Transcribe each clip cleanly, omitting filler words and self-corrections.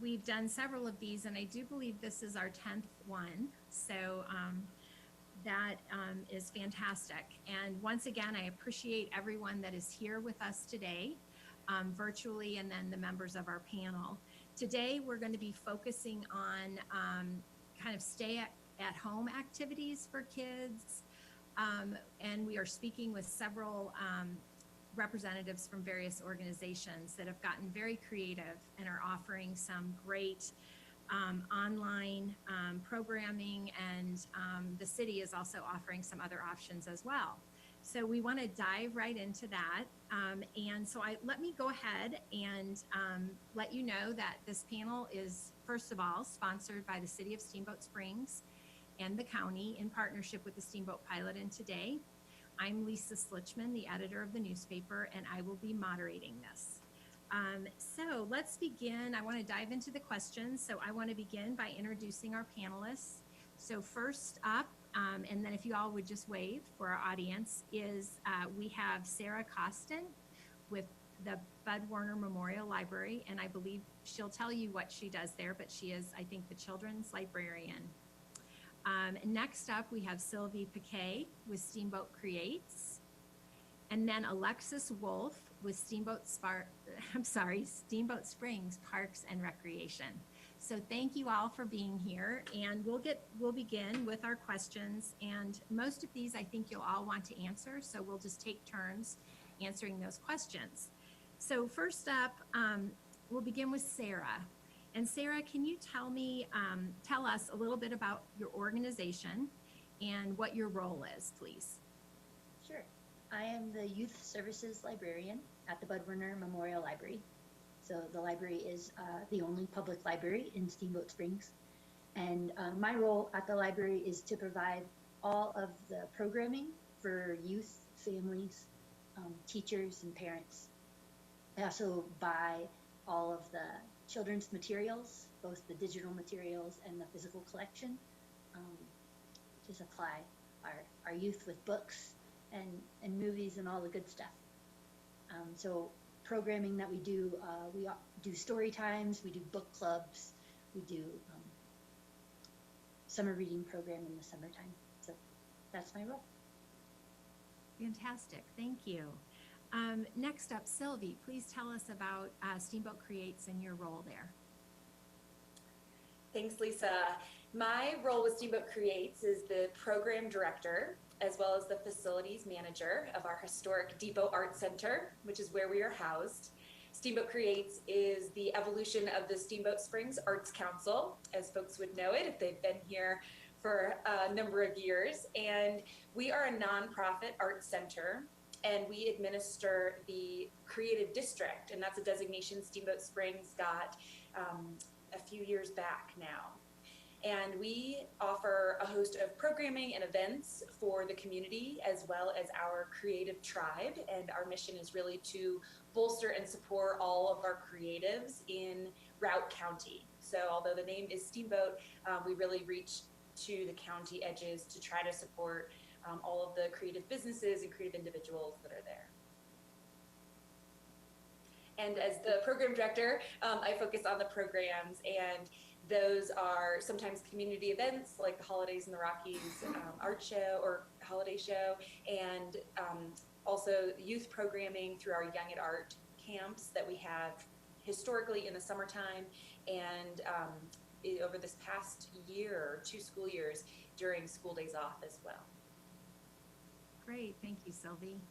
We've done several of these, and I do believe this is our 10th one. So that is fantastic. And once again, I appreciate everyone that is here with us today, virtually, and then the members of our panel. Today, we're going to be focusing on kind of stay at home activities for kids. And we are speaking with several representatives from various organizations that have gotten very creative and are offering some great online programming, and the city is also offering some other options as well. So we want to dive right into that. And so let me go ahead and let you know that this panel is, first of all, sponsored by the City of Steamboat Springs and the county in partnership with the Steamboat Pilot. And today, I'm Lisa Slitchman, the editor of the newspaper, and I will be moderating this. So let's begin. I want to dive into the questions. So I want to begin by introducing our panelists. So first up, and then if you all would just wave for our audience, is we have Sarah Kostin with the Werner Memorial Library, and I believe she'll tell you what she does there, but she is, I think, the children's librarian. Next up, we have Sylvie Piquet with Steamboat Creates, and then Alexis Wolf with Steamboat Springs Parks and Recreation. So thank you all for being here, and we'll begin with our questions. And most of these, I think you'll all want to answer, so we'll just take turns answering those questions. So first up, we'll begin with Sarah. And Sarah, can you tell us a little bit about your organization and what your role is, please? Sure. I am the Youth Services Librarian at the Werner Memorial Library. So the library is the only public library in Steamboat Springs. And my role at the library is to provide all of the programming for youth, families, teachers, and parents. I also buy all of the children's materials, both the digital materials and the physical collection, to supply our youth with books and movies and all the good stuff. So programming that we do story times, we do book clubs, we do summer reading program in the summertime. So that's my role. Fantastic, thank you. Next up, Sylvie, please tell us about Steamboat Creates and your role there. Thanks, Lisa. My role with Steamboat Creates is the program director, as well as the facilities manager of our historic Depot Art Center, which is where we are housed. Steamboat Creates is the evolution of the Steamboat Springs Arts Council, as folks would know it if they've been here for a number of years. And we are a nonprofit art center, and we administer the creative district, and that's a designation Steamboat Springs got a few years back now. And we offer a host of programming and events for the community as well as our creative tribe. And our mission is really to bolster and support all of our creatives in Routt County. So although the name is Steamboat, we really reach to the county edges to try to support all of the creative businesses and creative individuals that are there. And as the program director, I focus on the programs, and those are sometimes community events like the Holidays in the Rockies art show or holiday show, and also youth programming through our Young at Art camps that we have historically in the summertime, and over this past year, 2 school years, during school days off as well. Great, thank you, Sylvie.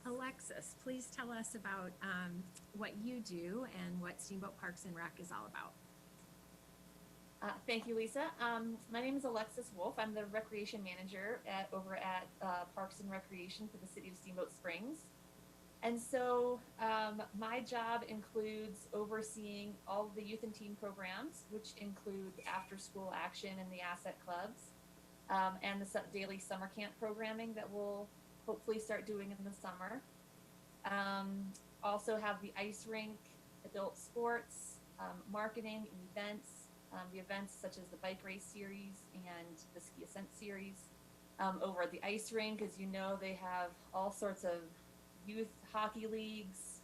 Alexis, please tell us about what you do and what Steamboat Parks and Rec is all about. Thank you, Lisa. My name is Alexis Wolf. I'm the recreation manager over at Parks and Recreation for the City of Steamboat Springs. And so my job includes overseeing all of the youth and teen programs, which include after-school action and the asset clubs, and the daily summer camp programming that we'll hopefully start doing in the summer. Also have the ice rink, adult sports, marketing, events, the events such as the bike race series and the ski ascent series. Over at the ice rink, as you know, they have all sorts of youth hockey leagues,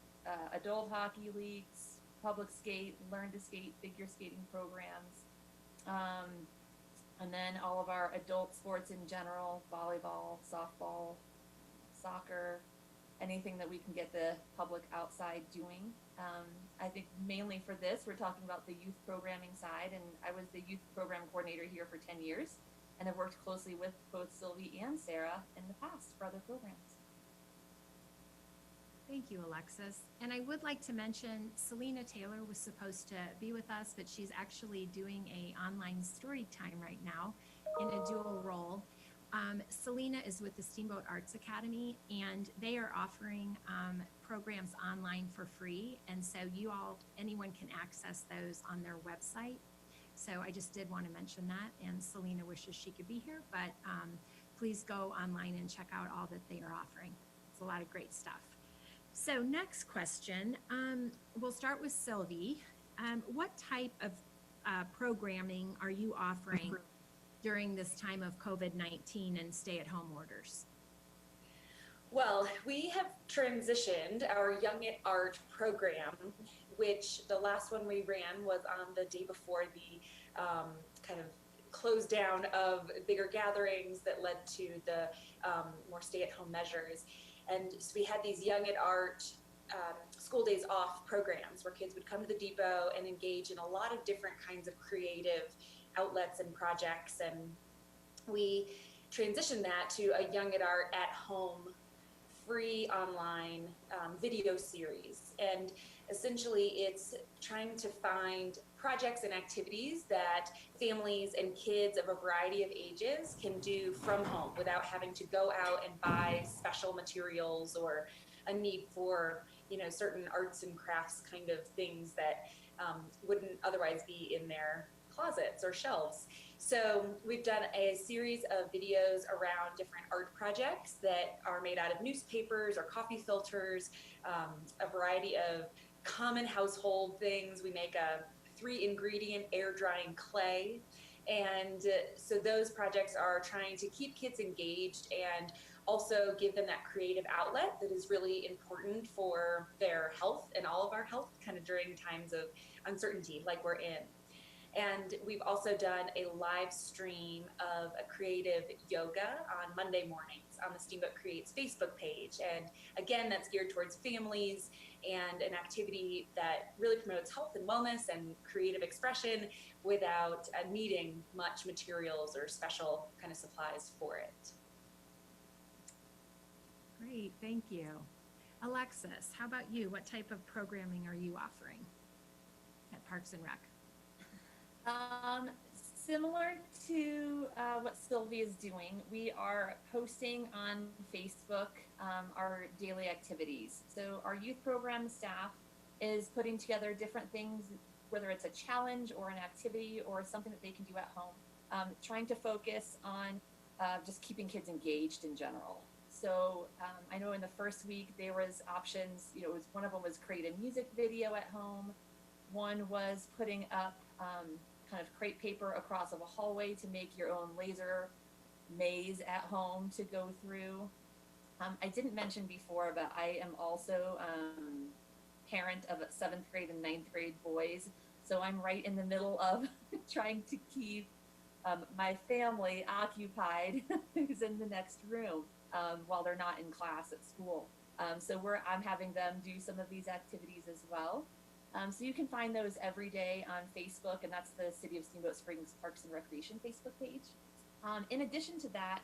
adult hockey leagues, public skate, learn to skate, figure skating programs. And then all of our adult sports in general, volleyball, softball, soccer, anything that we can get the public outside doing. I think mainly for this, we're talking about the youth programming side, and I was the youth program coordinator here for 10 years, and I've worked closely with both Sylvie and Sarah in the past for other programs. Thank you, Alexis. And I would like to mention Celina Taylor was supposed to be with us, but she's actually doing a online story time right now in a dual role. Celina is with the Steamboat Arts Academy, and they are offering programs online for free. And so anyone can access those on their website. So I just did want to mention that. And Celina wishes she could be here, but please go online and check out all that they are offering. It's a lot of great stuff. So next question, we'll start with Sylvie. What type of programming are you offering during this time of COVID-19 and stay-at-home orders? Well, we have transitioned our Young at Art program, which the last one we ran was on the day before the kind of close down of bigger gatherings that led to the more stay-at-home measures. And so we had these Young at Art school days off programs where kids would come to the depot and engage in a lot of different kinds of creative outlets and projects. And we transitioned that to a Young at Art at home free online video series. And essentially it's trying to find projects and activities that families and kids of a variety of ages can do from home without having to go out and buy special materials or a need for, certain arts and crafts kind of things that wouldn't otherwise be in their closets or shelves. So we've done a series of videos around different art projects that are made out of newspapers or coffee filters, a variety of common household things. We make a 3-ingredient air drying clay. And so those projects are trying to keep kids engaged and also give them that creative outlet that is really important for their health and all of our health kind of during times of uncertainty like we're in. And we've also done a live stream of a creative yoga on Monday mornings on the Steamboat Creates Facebook page. And again, that's geared towards families and an activity that really promotes health and wellness and creative expression without needing much materials or special kind of supplies for it. Great, thank you. Alexis, how about you? What type of programming are you offering at Parks and Rec? Similar to what Sylvie is doing, we are posting on Facebook our daily activities. So our youth program staff is putting together different things, whether it's a challenge or an activity or something that they can do at home, trying to focus on just keeping kids engaged in general. So I know in the first week there was options, one of them was create a music video at home. One was putting up kind of crepe paper across of a hallway to make your own laser maze at home to go through. I didn't mention before, but I am also parent of 7th grade and 9th grade boys. So I'm right in the middle of trying to keep my family occupied who's in the next room while they're not in class at school. So I'm having them do some of these activities as well. So you can find those every day on Facebook, and that's the City of Steamboat Springs Parks and Recreation Facebook page. In addition to that,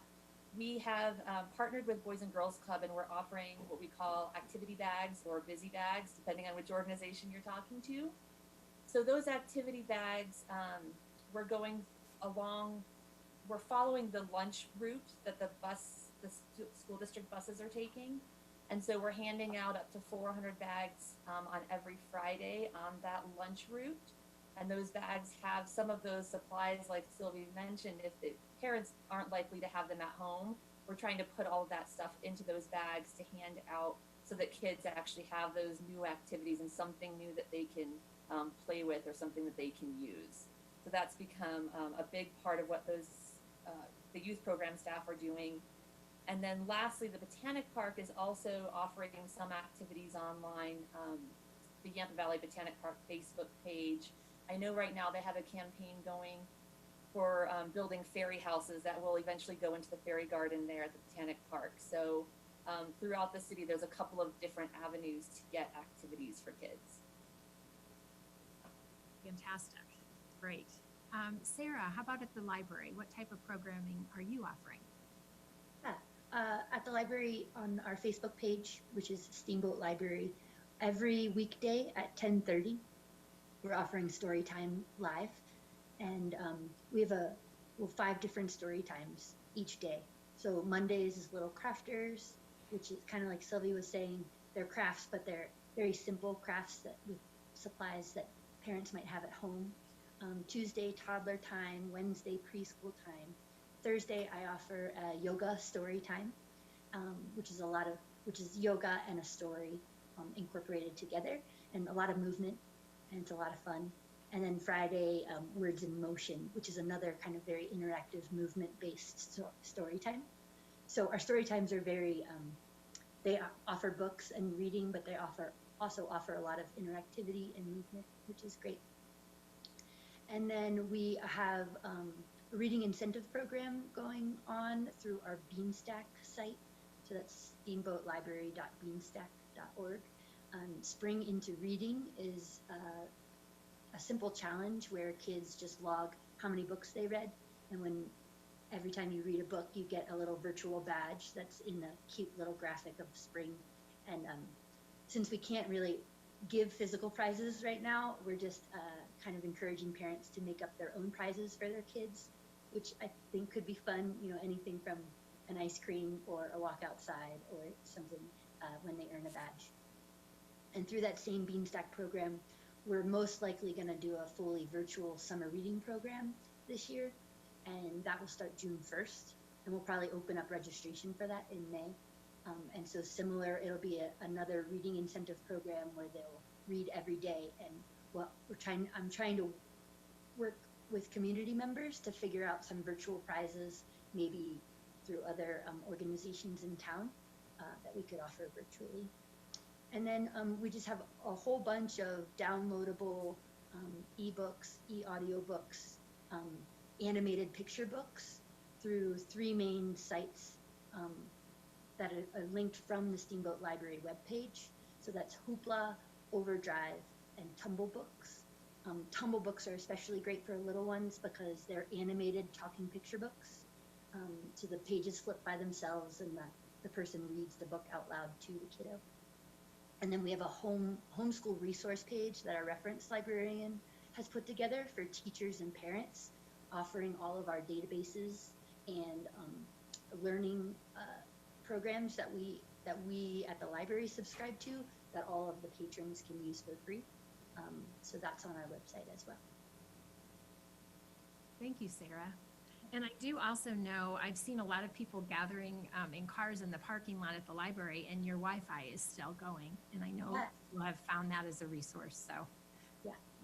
we have partnered with Boys and Girls Club, and we're offering what we call activity bags or busy bags, depending on which organization you're talking to. So those activity bags, we're following the lunch route that the school district buses are taking. And so we're handing out up to 400 bags on every Friday on that lunch route. And those bags have some of those supplies, like Sylvie mentioned. If the parents aren't likely to have them at home, we're trying to put all of that stuff into those bags to hand out so that kids actually have those new activities and something new that they can play with or something that they can use. So that's become a big part of what the youth program staff are doing. And then lastly, the Botanic Park is also offering some activities online the Yampa Valley Botanic Park Facebook page. I know right now they have a campaign going for building fairy houses that will eventually go into the fairy garden there at the Botanic Park. So throughout the city, there's a couple of different avenues to get activities for kids. Fantastic. Great. Sarah, how about at the library? What type of programming are you offering? At the library on our Facebook page, which is Steamboat Library, every weekday at 10:30, we're offering story time live. And we have 5 different story times each day. So Mondays is little crafters, which is kind of like Sylvie was saying, they're crafts, but they're very simple crafts that with supplies that parents might have at home. Tuesday, toddler time. Wednesday, preschool time. Thursday, I offer a yoga story time, which is yoga and a story incorporated together, and a lot of movement, and it's a lot of fun. And then Friday, Words in Motion, which is another kind of very interactive movement-based story time. So our story times are very, they offer books and reading, but they also offer a lot of interactivity and movement, which is great. And then we have a reading incentive program going on through our Beanstack site. So that's steamboatlibrary.beanstack.org. Spring into Reading is a simple challenge where kids just log how many books they read, and every time you read a book, you get a little virtual badge that's in a cute little graphic of spring. And since we can't really give physical prizes right now, we're just kind of encouraging parents to make up their own prizes for their kids, which I think could be fun. Anything from an ice cream or a walk outside or something when they earn a badge. And through that same Beanstack program, we're most likely going to do a fully virtual summer reading program this year, and that will start June 1st, and we'll probably open up registration for that in May. And so similar, it'll be another reading incentive program where they'll read every day. And I'm trying to work with community members to figure out some virtual prizes, maybe through other organizations in town that we could offer virtually. And then we just have a whole bunch of downloadable ebooks, e-audiobooks, animated picture books through 3 main sites that are linked from the Steamboat Library webpage. So that's Hoopla, Overdrive, and Tumble Books. Tumble Books are especially great for little ones because they're animated talking picture books. So the pages flip by themselves and the person reads the book out loud to the kiddo. And then we have a homeschool resource page that our reference librarian has put together for teachers and parents, offering all of our databases and learning programs that we at the library subscribe to, that all of the patrons can use for free. So that's on our website as well. Thank you, Sarah. And I do also know, I've seen a lot of people gathering in cars in the parking lot at the library, and your Wi-Fi is still going. And I know you'll have found that as a resource, so.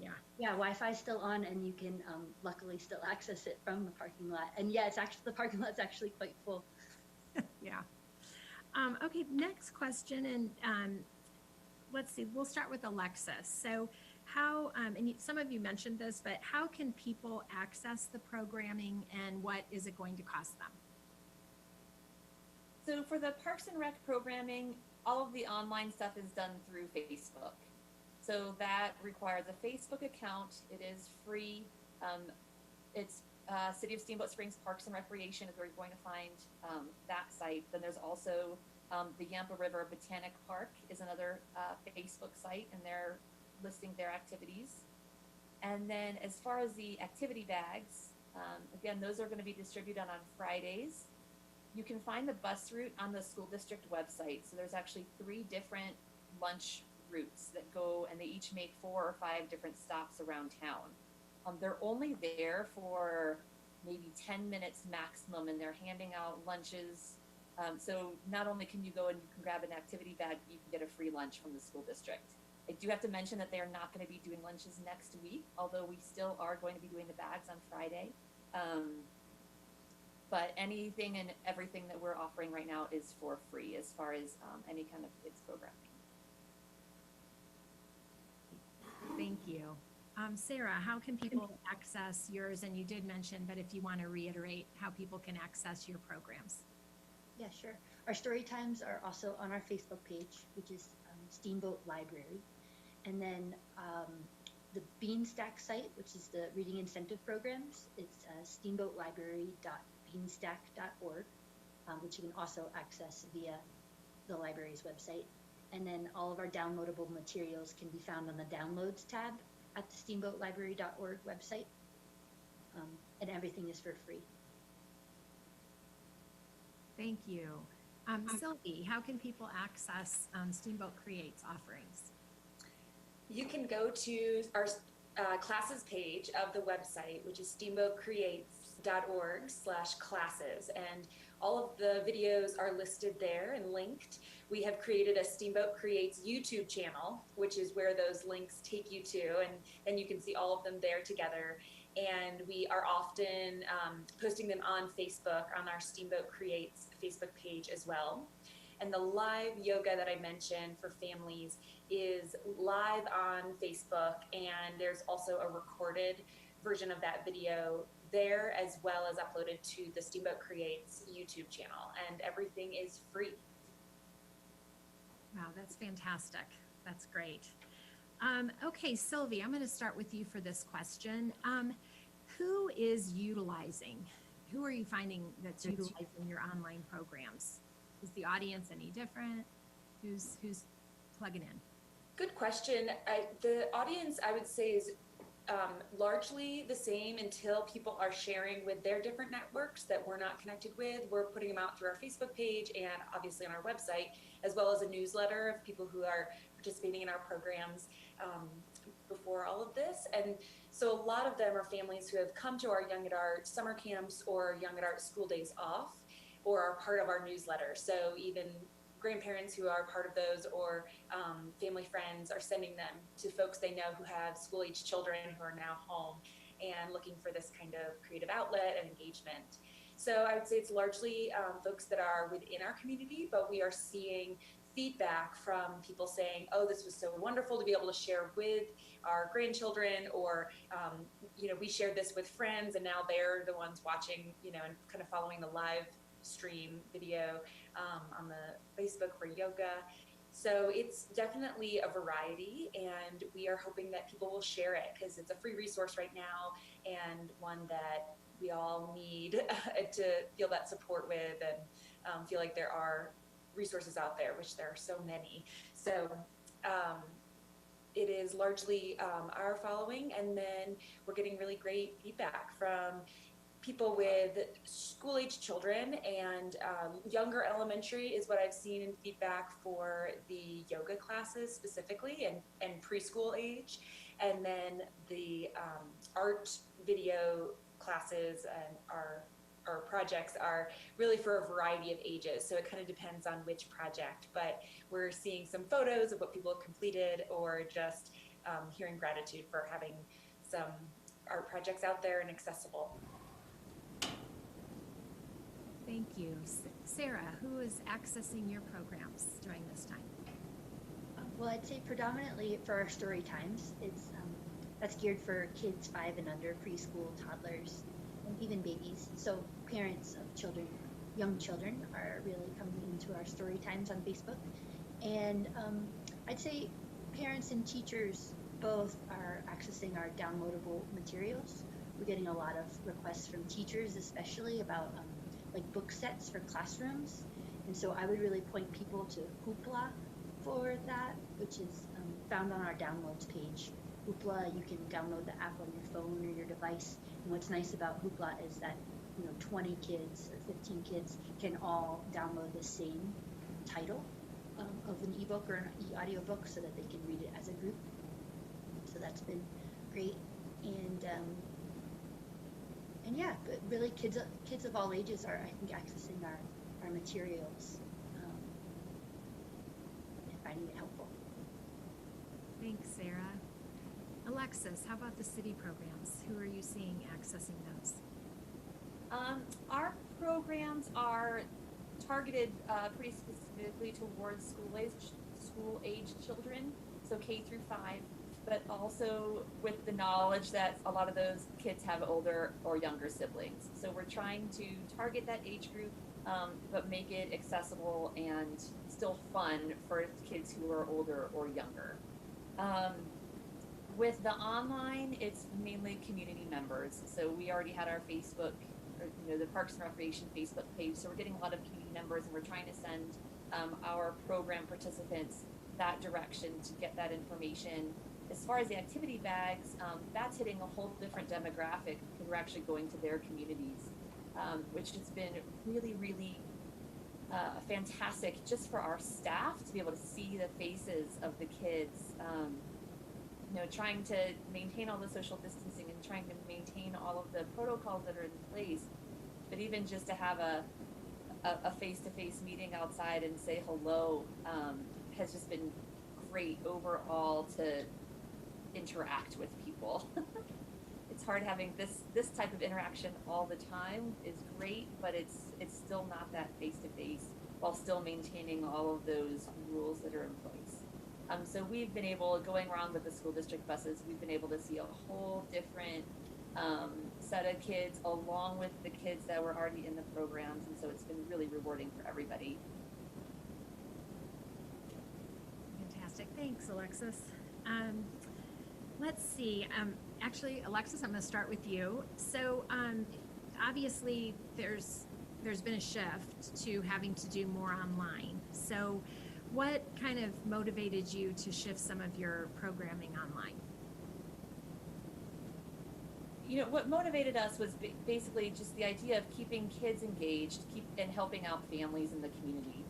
Yeah, Wi-Fi is still on, and you can luckily still access it from the parking lot. And yeah, the parking lot's actually quite full. Yeah. Okay, next question, and let's see, we'll start with Alexis. So how, and some of you mentioned this, but how can people access the programming, and what is it going to cost them? So for the Parks and Rec programming, all of the online stuff is done through Facebook. So that requires a Facebook account. It is free. It's City of Steamboat Springs Parks and Recreation is where you're going to find that site. Then there's also the Yampa River Botanic Park is another Facebook site, and they're listing their activities. And then as far as the activity bags, again, those are going to be distributed on Fridays. You can find the bus route on the school district website. So there's actually 3 different lunch routes that go, and they each make 4 or 5 different stops around town. They're only there for maybe 10 minutes maximum, and they're handing out lunches. So not only can you go and you can grab an activity bag, you can get a free lunch from the school district. I do have to mention that they are not going to be doing lunches next week, although we still are going to be doing the bags on Friday. But anything and everything that we're offering right now is for free as far as any kind of kids programming. Thank you. Sarah, how can people access yours? And you did mention, but if you want to reiterate how people can access your programs. Yeah, sure. Our story times are also on our Facebook page, which is Steamboat Library. And then the Beanstack site, which is the reading incentive programs, it's steamboatlibrary.beanstack.org, which you can also access via the library's website. And then all of our downloadable materials can be found on the Downloads tab at the steamboatlibrary.org website. And everything is for free. Thank you. Sylvie, how can people access Steamboat Creates offerings? You can go to our classes page of the website, which is steamboatcreates.org/classes. And all of the videos are listed there and linked. We have created a Steamboat Creates YouTube channel, which is where those links take you to, and you can see all of them there together. And we are often posting them on Facebook, on our Steamboat Creates Facebook page as well. And the live yoga that I mentioned for families is live on Facebook, and there's also a recorded version of that video there, as well as uploaded to the Steamboat Creates YouTube channel, and everything is free. Wow, that's fantastic. That's great. Okay, Sylvie, I'm going to start with you for this question. Who is utilizing? Who are you finding that's utilizing your online programs? Is the audience any different? Who's plugging in? Good question. The audience, I would say, is largely the same until people are sharing with their different networks that we're not connected with. We're putting them out through our Facebook page and obviously on our website, as well as a newsletter of people who are participating in our programs before all of this. And so a lot of them are families who have come to our Young at Art summer camps or Young at Art school days off, or are part of our newsletter. So even grandparents who are part of those, or family friends, are sending them to folks they know who have school-age children who are now home and looking for this kind of creative outlet and engagement. So I would say it's largely folks that are within our community, but we are seeing feedback from people saying, oh, this was so wonderful to be able to share with our grandchildren, or, we shared this with friends and now they're the ones watching, and kind of following the live stream video on the Facebook for yoga. So it's definitely a variety, and we are hoping that people will share it because it's a free resource right now, and one that we all need to feel that support with, and feel like there are resources out there, which there are so many. So it is largely our following, and then we're getting really great feedback from people with school-age children, and younger elementary is what I've seen in feedback for the yoga classes specifically, and preschool age, and then the art video classes and our projects are really for a variety of ages, so it kind of depends on which project, but we're seeing some photos of what people have completed, or just hearing gratitude for having some art projects out there and accessible. Thank you. Sarah, who is accessing your programs during this time? Well, I'd say predominantly for our story times, that's geared for kids 5 and under, preschool, toddlers, and even babies. So parents of children, young children, are really coming into our story times on Facebook. And I'd say parents and teachers both are accessing our downloadable materials. We're getting a lot of requests from teachers, especially about like book sets for classrooms. And so I would really point people to Hoopla for that, which is found on our downloads page. Hoopla, you can download the app on your phone or your device. And what's nice about Hoopla is that 20 kids or 15 kids can all download the same title of an ebook or an e-audiobook, so that they can read it as a group. So that's been great. And yeah, but really kids of all ages are, I think, accessing our materials and finding it helpful. Thanks, Sarah. Alexis, how about the city programs? Who are you seeing accessing those? Our programs are targeted pretty specifically towards school age children, so K through 5. but also with the knowledge that a lot of those kids have older or younger siblings. So we're trying to target that age group, but make it accessible and still fun for kids who are older or younger. With the online, it's mainly community members. So we already had our Facebook, or, the Parks and Recreation Facebook page. So we're getting a lot of community members, and we're trying to send our program participants that direction to get that information. As far as the activity bags, that's hitting a whole different demographic because we're actually going to their communities, which has been really, really fantastic just for our staff to be able to see the faces of the kids. Trying to maintain all the social distancing and trying to maintain all of the protocols that are in place, but even just to have a face-to-face meeting outside and say hello has just been great overall to interact with people. It's hard having this type of interaction all the time is great, but it's still not that face-to-face while still maintaining all of those rules that are in place. So we've been able, going around with the school district buses, we've been able to see a whole different set of kids along with the kids that were already in the programs, and so it's been really rewarding for everybody. Fantastic. Thanks, Alexis. Let's see. Actually, Alexis, I'm going to start with you. So obviously there's been a shift to having to do more online. So what kind of motivated you to shift some of your programming online? What motivated us was basically just the idea of keeping kids engaged, and helping out families in the community.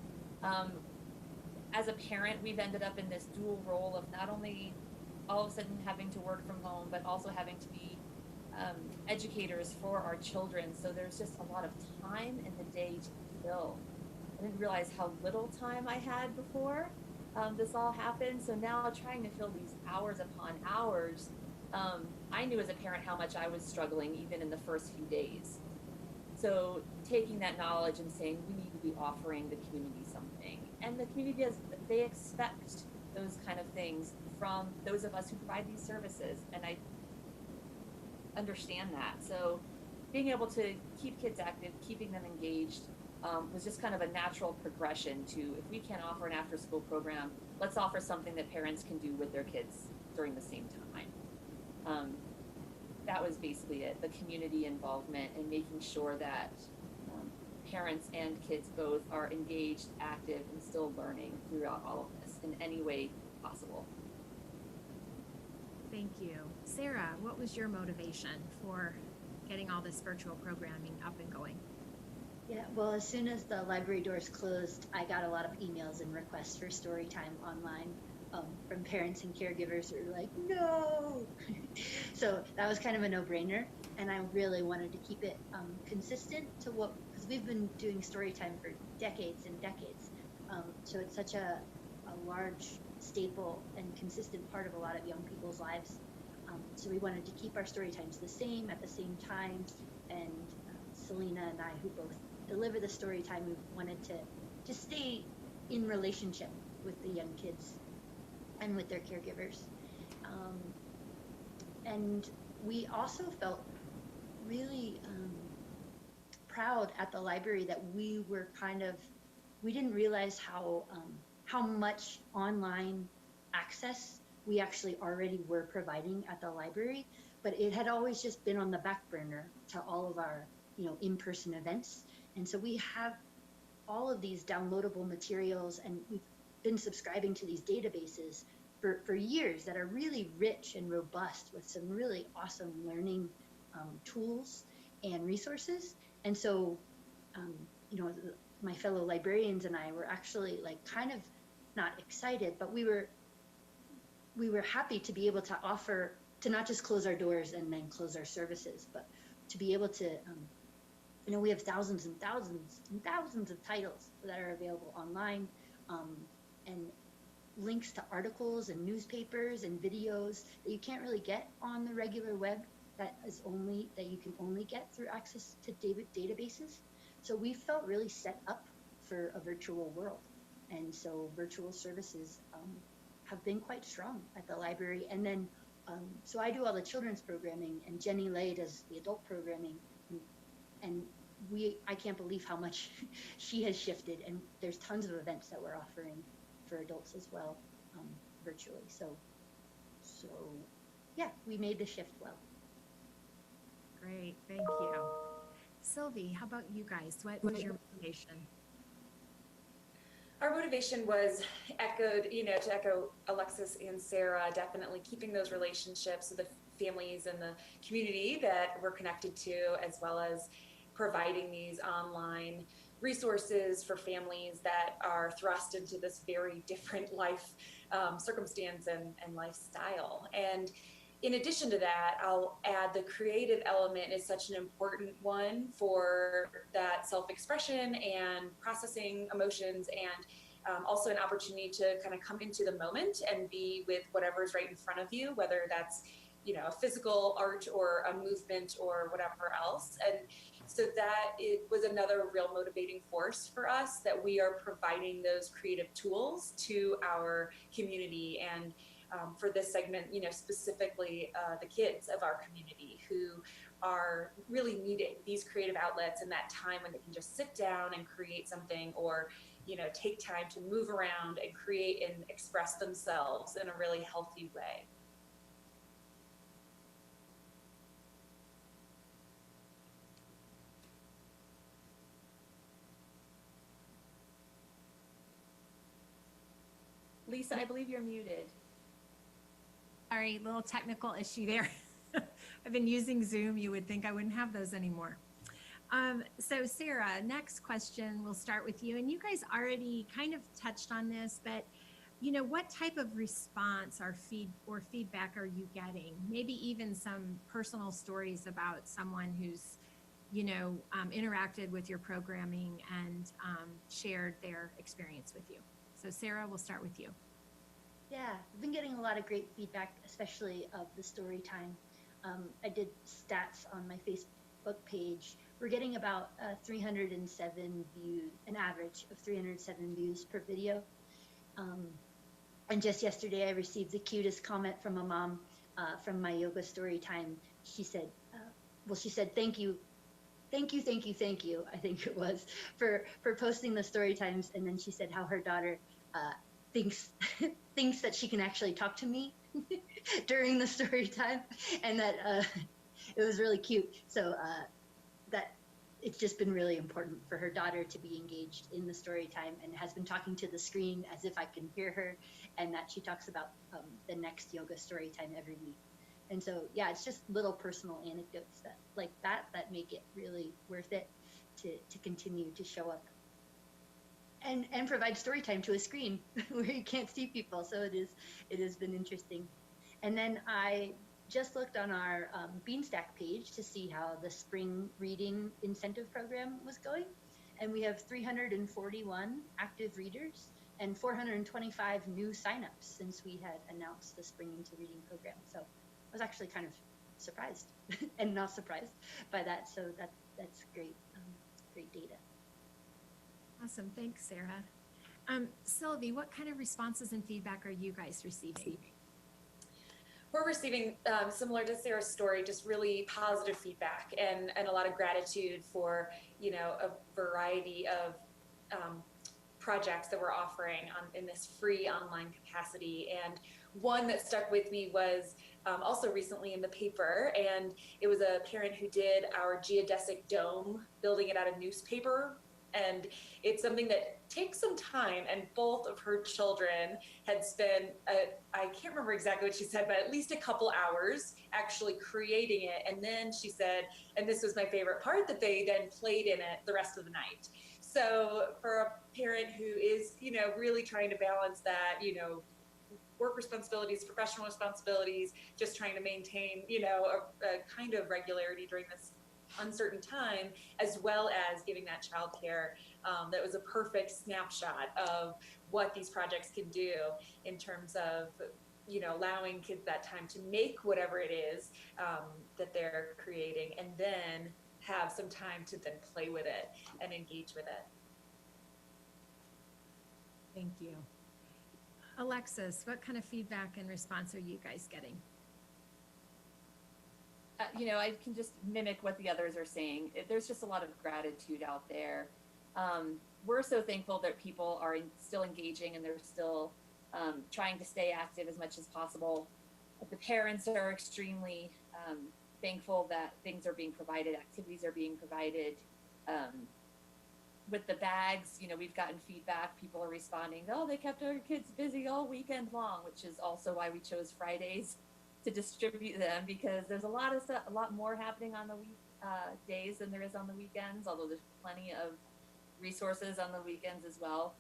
As a parent, we've ended up in this dual role of not only all of a sudden having to work from home, but also having to be educators for our children. So there's just a lot of time in the day to fill. I didn't realize how little time I had before this all happened. So now trying to fill these hours upon hours, I knew as a parent how much I was struggling even in the first few days. So taking that knowledge and saying we need to be offering the community something. And the community they expect those kind of things from those of us who provide these services. And I understand that. So being able to keep kids active, keeping them engaged, was just kind of a natural progression to, if we can't offer an after-school program, let's offer something that parents can do with their kids during the same time. That was basically it, the community involvement and making sure that parents and kids both are engaged, active, and still learning throughout all of this in any way possible. Thank you. Sarah, what was your motivation for getting all this virtual programming up and going? Yeah, well, as soon as the library doors closed, I got a lot of emails and requests for story time online from parents and caregivers who were like, no! So that was kind of a no-brainer, and I really wanted to keep it consistent to because we've been doing story time for decades and decades. So it's such a large staple and consistent part of a lot of young people's lives. So we wanted to keep our story times the same at the same time, and Celina and I, who both deliver the story time, we wanted to just stay in relationship with the young kids and with their caregivers. And we also felt really proud at the library that we didn't realize how much online access we actually already were providing at the library, but it had always just been on the back burner to all of our in-person events. And so we have all of these downloadable materials, and we've been subscribing to these databases for years that are really rich and robust with some really awesome learning tools and resources. And so, my fellow librarians and I were actually kind of not excited, but we were happy to be able to offer, to not just close our doors and then close our services, but to be able to, we have thousands and thousands and thousands of titles that are available online, and links to articles and newspapers and videos that you can't really get on the regular web, that you can only get through access to databases. So we felt really set up for a virtual world. And so virtual services have been quite strong at the library. And then, so I do all the children's programming, and Jenny Lay does the adult programming, and I can't believe how much she has shifted. And there's tons of events that we're offering for adults as well, virtually. So yeah, we made the shift well. Great, thank you. Sylvie, how about you guys? What was your motivation? Our motivation was echoed, to echo Alexis and Sarah, definitely keeping those relationships with the families and the community that we're connected to, as well as providing these online resources for families that are thrust into this very different life circumstance and lifestyle. And in addition to that, I'll add the creative element is such an important one for that self-expression and processing emotions, and also an opportunity to kind of come into the moment and be with whatever's right in front of you, whether that's, a physical art or a movement or whatever else. And so that it was another real motivating force for us, that we are providing those creative tools to our community, and for this segment, specifically the kids of our community who are really needing these creative outlets and that time when they can just sit down and create something, or take time to move around and create and express themselves in a really healthy way. Lisa, I believe you're muted. Sorry, little technical issue there. I've been using Zoom. You would think I wouldn't have those anymore. So Sarah, next question, we'll start with you. And you guys already kind of touched on this, but what type of response or feedback are you getting? Maybe even some personal stories about someone who's, interacted with your programming and shared their experience with you. So Sarah, we'll start with you. Yeah, I've been getting a lot of great feedback, especially of the story time. I did stats on my Facebook page. We're getting about 307 views, an average of 307 views per video. And just yesterday, I received the cutest comment from a mom from my yoga story time. She said, thank you, I think it was, for posting the story times. And then she said how her daughter thinks that she can actually talk to me during the story time, and that it was really cute. So that it's just been really important for her daughter to be engaged in the story time, and has been talking to the screen as if I can hear her, and that she talks about the next yoga story time every week. And so, yeah, it's just little personal anecdotes that make it really worth it to continue to show up and provide story time to a screen where you can't see people. So it has been interesting. And then I just looked on our Beanstack page to see how the spring reading incentive program was going. And we have 341 active readers and 425 new signups since we had announced the Spring into Reading program. So I was actually kind of surprised and not surprised by that. So that's great, great data. Awesome, thanks, Sarah. Sylvie, what kind of responses and feedback are you guys receiving? We're receiving, similar to Sarah's story, just really positive feedback and a lot of gratitude for, a variety of projects that we're offering in this free online capacity. And one that stuck with me was also recently in the paper, and it was a parent who did our geodesic dome, building it out of newspaper. And it's something that takes some time, and both of her children had spent, I can't remember exactly what she said, but at least a couple hours actually creating it. And then she said, and this was my favorite part, that they then played in it the rest of the night. So for a parent who is, really trying to balance that, work responsibilities, professional responsibilities, just trying to maintain, a kind of regularity during this uncertain time, as well as giving that childcare, that was a perfect snapshot of what these projects can do in terms of, allowing kids that time to make whatever it is that they're creating, and then have some time to then play with it and engage with it. Thank you. Alexis, what kind of feedback and response are you guys getting? I can just mimic what the others are saying. There's just a lot of gratitude out there. We're so thankful that people are still engaging and they're still trying to stay active as much as possible. The parents are extremely thankful that things are being provided, activities are being provided. With the bags, we've gotten feedback. People are responding, oh, they kept our kids busy all weekend long, which is also why we chose Fridays to distribute them, because there's a lot of stuff, a lot more happening on the days than there is on the weekends, although there's plenty of resources on the weekends as well.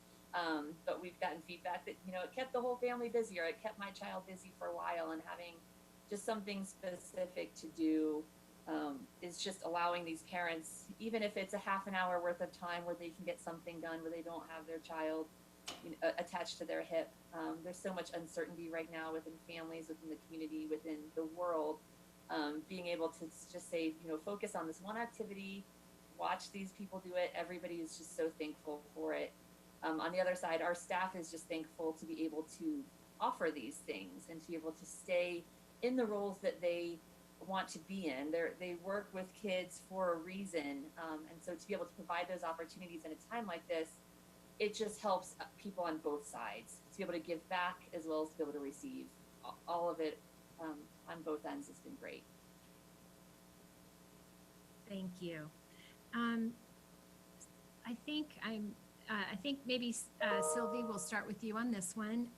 But we've gotten feedback that, it kept the whole family busy, or it kept my child busy for a while, and having just something specific to do is just allowing these parents, even if it's a half an hour worth of time where they can get something done, where they don't have their child attached to their hip. There's so much uncertainty right now within families, within the community, within the world. Being able to just say, focus on this one activity, watch these people do it. Everybody is just so thankful for it. On the other side, our staff is just thankful to be able to offer these things and to be able to stay in the roles that they want to be in. They work with kids for a reason. And so to be able to provide those opportunities in a time like this, it just helps people on both sides to be able to give back as well as to be able to receive. All of it on both ends has been great. Thank you. I think maybe Sylvie, will start with you on this one.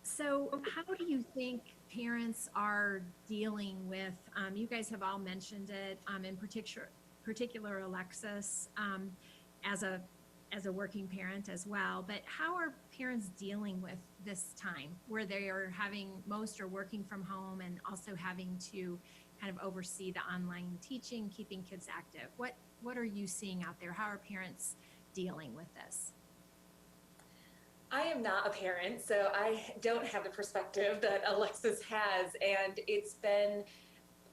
So how do you think parents are dealing with, you guys have all mentioned it, in particular Alexis, as a working parent as well, but how are parents dealing with this time where they are most are working from home and also having to kind of oversee the online teaching, keeping kids active? What are you seeing out there? How are parents dealing with this? I am not a parent, so I don't have the perspective that Alexis has, and it's been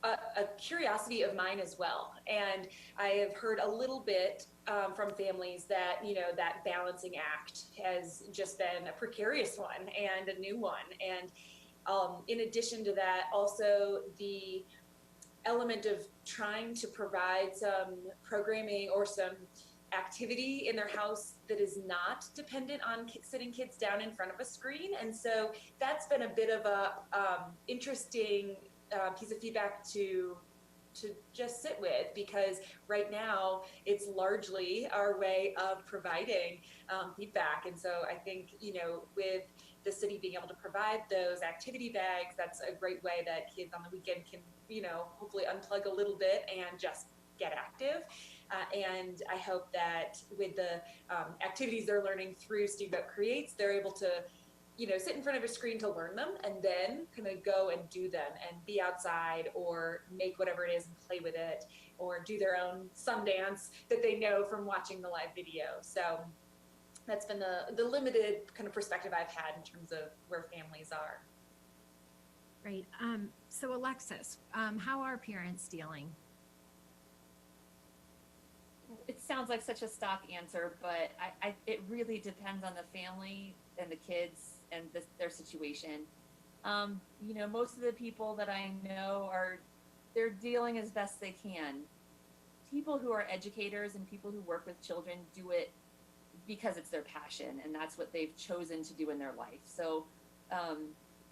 a curiosity of mine as well. And I have heard a little bit from families that, that balancing act has just been a precarious one and a new one. And in addition to that, also the element of trying to provide some programming or some activity in their house that is not dependent on sitting kids down in front of a screen. And so that's been a bit of a interesting piece of feedback to just sit with, because right now it's largely our way of providing feedback. And so I think, with the city being able to provide those activity bags, that's a great way that kids on the weekend can, hopefully unplug a little bit and just get active. And I hope that with the activities they're learning through Steamboat Creates, they're able to sit in front of a screen to learn them and then kind of go and do them and be outside or make whatever it is and play with it or do their own Sundance that they know from watching the live video. So that's been the limited kind of perspective I've had in terms of where families are. Great. So Alexis, how are parents dealing? It sounds like such a stock answer, but it really depends on the family and the kids and their situation. Most of the people that I know they're dealing as best they can. People who are educators and people who work with children do it because it's their passion and that's what they've chosen to do in their life. So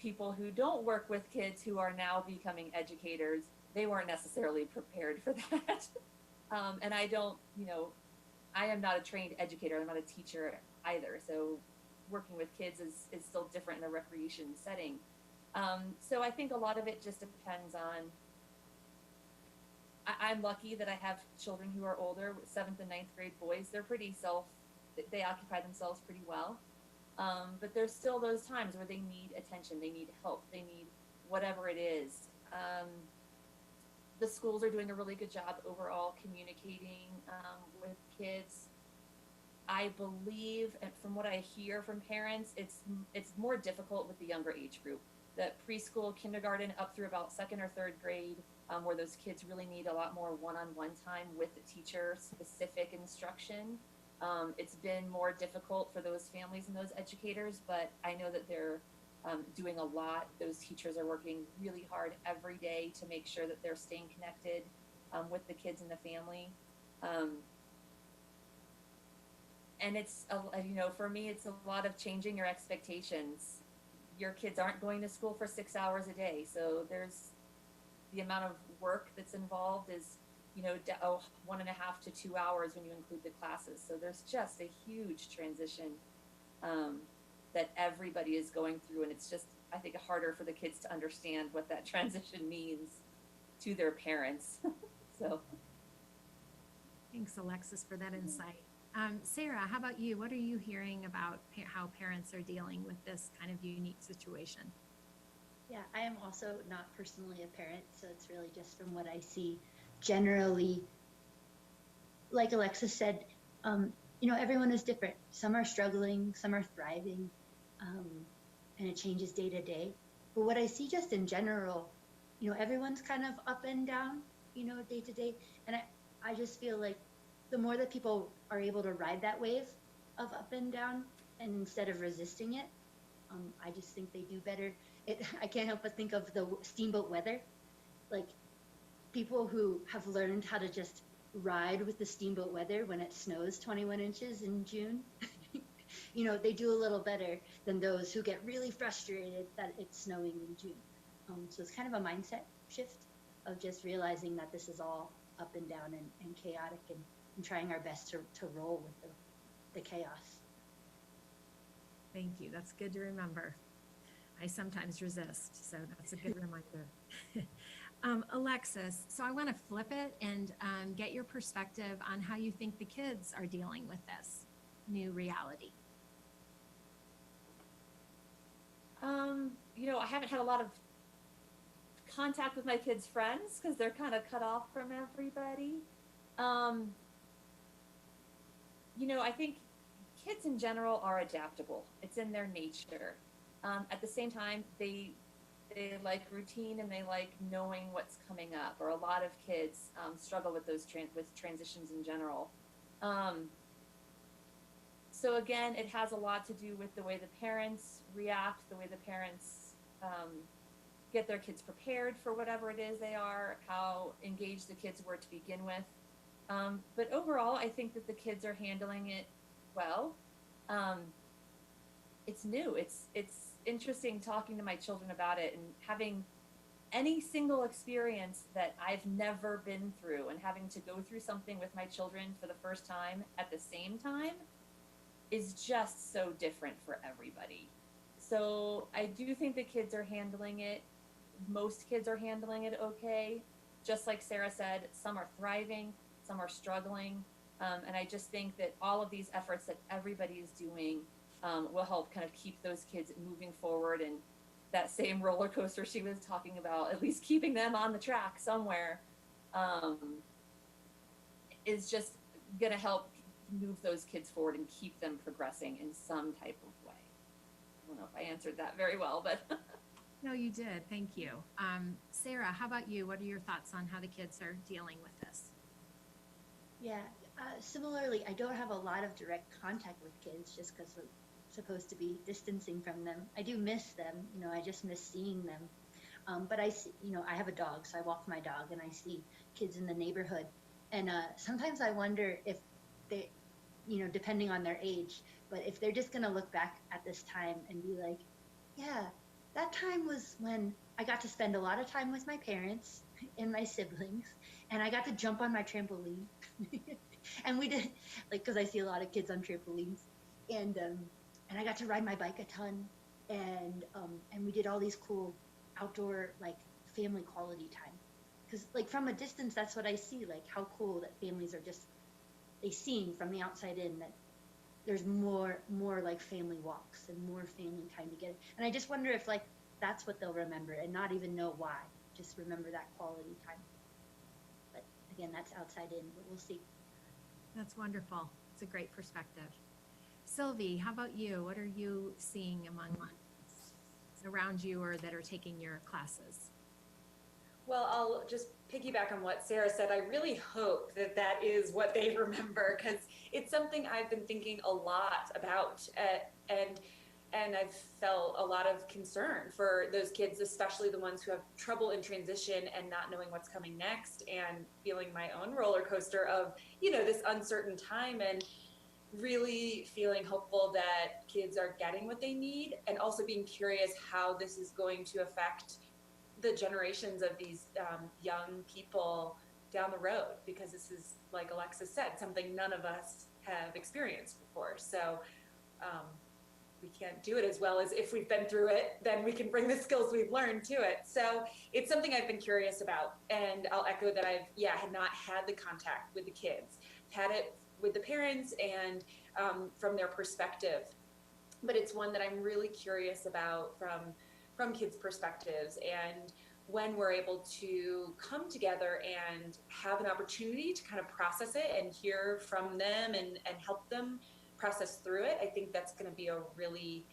people who don't work with kids who are now becoming educators, they weren't necessarily prepared for that. And I am not a trained educator. I'm not a teacher either. So working with kids is still different in a recreation setting. So I think a lot of it just depends on, I'm lucky that I have children who are older, 7th and 9th grade boys. They're they occupy themselves pretty well. But there's still those times where they need attention, they need help, they need whatever it is. The schools are doing a really good job overall communicating with kids. I believe, and from what I hear from parents, it's more difficult with the younger age group, the preschool, kindergarten, up through about 2nd or 3rd grade, where those kids really need a lot more one-on-one time with the teacher, specific instruction. It's been more difficult for those families and those educators, but I know that they're doing a lot. Those teachers are working really hard every day to make sure that they're staying connected with the kids and the family. And it's, for me, it's a lot of changing your expectations. Your kids aren't going to school for 6 hours a day, so there's the amount of work that's involved is 1.5 to 2 hours when you include the classes. So there's just a huge transition that everybody is going through, and it's just, I think, harder for the kids to understand what that transition means to their parents. So Thanks, Alexis, for that insight. Sarah, how about you? What are you hearing about how parents are dealing with this kind of unique situation? Yeah, I am also not personally a parent, so it's really just from what I see. Generally, like Alexis said, everyone is different. Some are struggling, some are thriving, and it changes day to day. But what I see just in general, everyone's kind of up and down, day to day. And I just feel like the more that people are able to ride that wave of up and down, and instead of resisting it, I just think they do better. I can't help but think of the steamboat weather. Like, people who have learned how to just ride with the steamboat weather when it snows 21 inches in June, they do a little better than those who get really frustrated that it's snowing in June. So it's kind of a mindset shift of just realizing that this is all up and down and chaotic, and trying our best to roll with the chaos. Thank you. That's good to remember. I sometimes resist, so that's a good reminder. Alexis, so I want to flip it and get your perspective on how you think the kids are dealing with this new reality. I haven't had a lot of contact with my kids' friends because they're kind of cut off from everybody. I think kids in general are adaptable. It's in their nature. At the same time, they like routine and they like knowing what's coming up. Or a lot of kids struggle with those with transitions in general. So again, it has a lot to do with the way the parents react, the way the parents get their kids prepared for whatever it is they are, how engaged the kids were to begin with. But overall, I think that the kids are handling it well. It's new. It's interesting talking to my children about it and having any single experience that I've never been through, and having to go through something with my children for the first time at the same time is just so different for everybody. So I do think the kids are handling it. Most kids are handling it okay. Just like Sarah said, some are thriving, some are struggling. And I just think that all of these efforts that everybody is doing will help kind of keep those kids moving forward, and that same roller coaster she was talking about, at least keeping them on the track somewhere, is just going to help move those kids forward and keep them progressing in some type of way. I don't know if I answered that very well, but No, you did. Thank you. Sarah, how about you? What are your thoughts on how the kids are dealing with this? Yeah, similarly, I don't have a lot of direct contact with kids just because we're supposed to be distancing from them. I do miss them, I just miss seeing them. But I see, I have a dog, so I walk my dog and I see kids in the neighborhood. And sometimes I wonder if they, depending on their age, but if they're just going to look back at this time and be like, yeah, that time was when I got to spend a lot of time with my parents and my siblings, and I got to jump on my trampoline. And we did, because I see a lot of kids on trampolines, and I got to ride my bike a ton, and we did all these cool outdoor, family quality time. Because, from a distance, that's what I see, how cool that families are just, they seem from the outside in that there's more family walks and more family time together. And I just wonder if, that's what they'll remember and not even know why. Just remember that quality time. But again, that's outside in, but we'll see. That's wonderful. It's a great perspective. Sylvie, how about you? What are you seeing among around you or that are taking your classes? Well, I'll just piggyback on what Sarah said. I really hope that that is what they remember, because it's something I've been thinking a lot about, and I've felt a lot of concern for those kids, especially the ones who have trouble in transition and not knowing what's coming next, and feeling my own roller coaster of, this uncertain time, and really feeling hopeful that kids are getting what they need, and also being curious how this is going to affect the generations of these young people down the road, because this is, like Alexis said, something none of us have experienced before. So we can't do it as well as if we've been through it, then we can bring the skills we've learned to it. So it's something I've been curious about, and I'll echo that had not had the contact with the kids, had it with the parents and from their perspective, but it's one that I'm really curious about from kids' perspectives, and when we're able to come together and have an opportunity to kind of process it and hear from them and help them process through it, I think that's going to be a really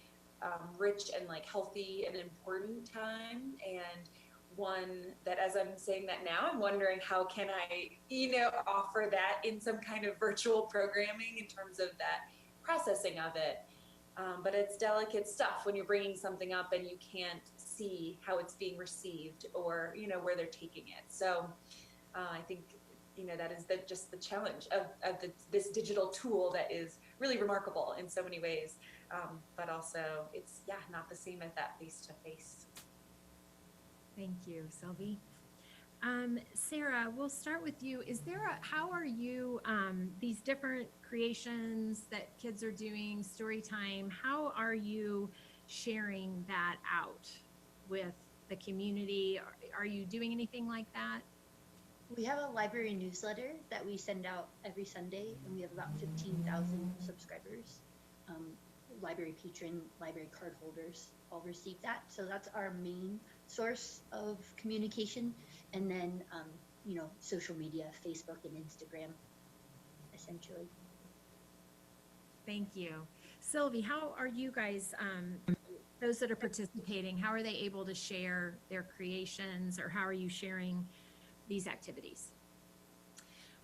rich and healthy and important time, and one that, as I'm saying that now, I'm wondering how can I, offer that in some kind of virtual programming in terms of that processing of it. But it's delicate stuff when you're bringing something up and you can't see how it's being received, or where they're taking it. So I think that is just the challenge of this digital tool that is really remarkable in so many ways, but also it's not the same as that face-to-face. Thank you, Sylvie. Sarah, we'll start with you. How are you, these different creations that kids are doing, story time, how are you sharing that out with the community? Are you doing anything like that? We have a library newsletter that we send out every Sunday, and we have about 15,000 subscribers. Library patron, library card holders all receive that. So that's our main source of communication. And then, social media, Facebook and Instagram, essentially. Thank you. Sylvie, how are you guys, those that are participating, how are they able to share their creations, or how are you sharing these activities?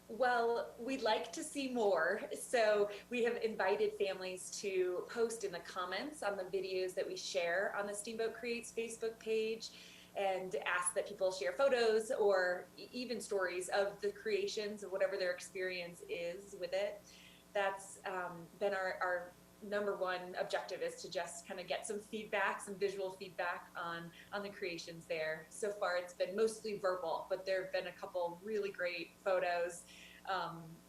Well, we'd like to see more. So we have invited families to post in the comments on the videos that we share on the Steamboat Creates Facebook page, and ask that people share photos or even stories of the creations, of whatever their experience is with it. That's been our number one objective, is to just kind of get some feedback, some visual feedback on the creations there. So far it's been mostly verbal, but there have been a couple really great photos,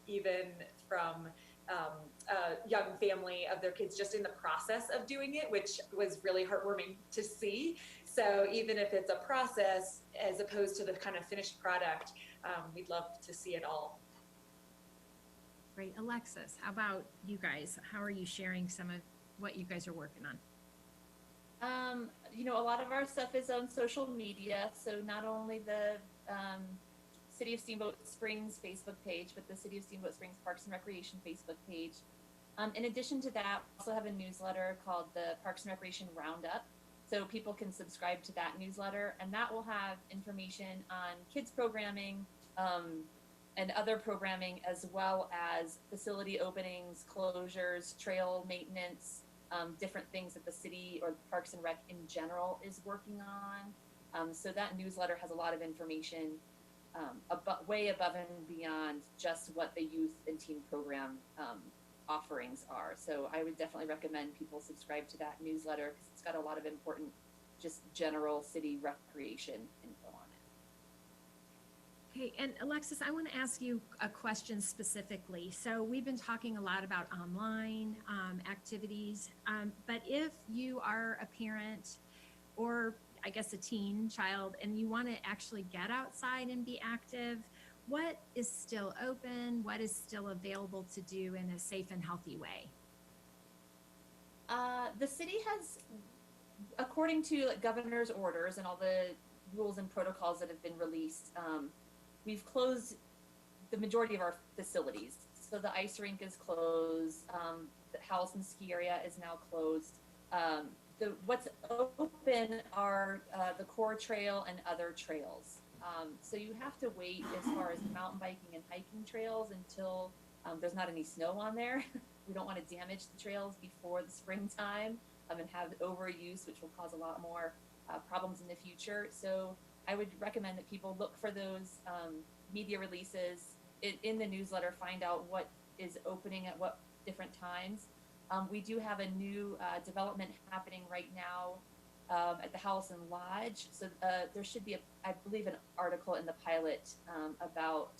even from a young family of their kids just in the process of doing it, which was really heartwarming to see. So even if it's a process as opposed to the kind of finished product, we'd love to see it all. Great. Alexis, how about you guys? How are you sharing some of what you guys are working on? A lot of our stuff is on social media. So not only the City of Steamboat Springs Facebook page, but the City of Steamboat Springs Parks and Recreation Facebook page. In addition to that, we also have a newsletter called the Parks and Recreation Roundup. So people can subscribe to that newsletter, and that will have information on kids programming, and other programming, as well as facility openings, closures, trail maintenance, different things that the city or Parks and Rec in general is working on. So that newsletter has a lot of information way above and beyond just what the youth and teen program offerings are. So I would definitely recommend people subscribe to that newsletter, because it's got a lot of important, just general city recreation info on it. Okay, and Alexis, I want to ask you a question specifically. So we've been talking a lot about online activities, but if you are a parent, or I guess a teen child, and you want to actually get outside and be active, what is still open? What is still available to do in a safe and healthy way? The city has, according to governor's orders and all the rules and protocols that have been released, we've closed the majority of our facilities. So the ice rink is closed. The Howells ski area is now closed. What's open are the core trail and other trails. So you have to wait as far as mountain biking and hiking trails until there's not any snow on there. We don't want to damage the trails before the springtime and have overuse, which will cause a lot more problems in the future. So I would recommend that people look for those media releases in the newsletter, find out what is opening at what different times. We do have a new development happening right now at the Howelson Lodge. So there should be, I believe, an article in the pilot about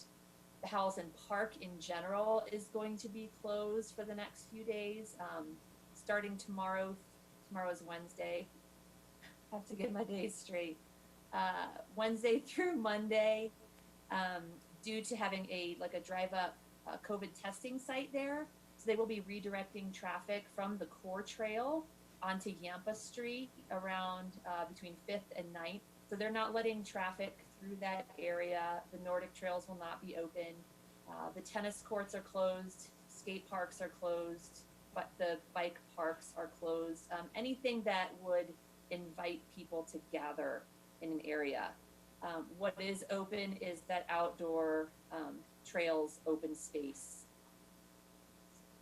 the Howelson Park in general is going to be closed for the next few days, starting tomorrow. Tomorrow is Wednesday. I have to get my days straight. Wednesday through Monday, due to having a drive-up COVID testing site there. So they will be redirecting traffic from the core trail onto Yampa Street around between 5th and 9th. So they're not letting traffic through that area. The Nordic trails will not be open. The tennis courts are closed. Skate parks are closed, but the bike parks are closed. Anything that would invite people to gather in an area. What is open is that outdoor trails, open space,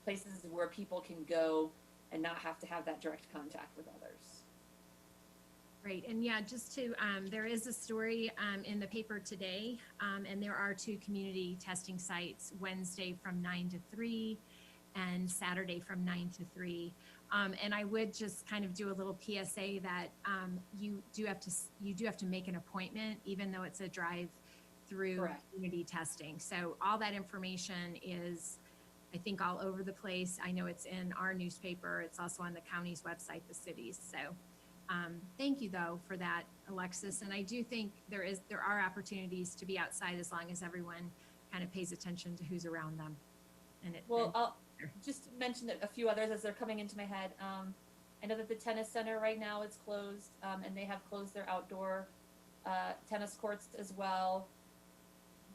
places where people can go and not have to have that direct contact with others. Great. And yeah, just to, there is a story in the paper today, and there are 2 community testing sites, Wednesday from 9 to 3 and Saturday from 9 to 3. And I would just kind of do a little PSA that you do have to make an appointment, even though it's a drive-through Correct. community testing. So all that information is, I think, all over the place. I know it's in our newspaper. It's also on the county's website, the city's. So thank you, though, for that, Alexis. And I do think there are opportunities to be outside as long as everyone kind of pays attention to who's around them. I'll just mention a few others as they're coming into my head. I know that the tennis center right now is closed, and they have closed their outdoor tennis courts as well.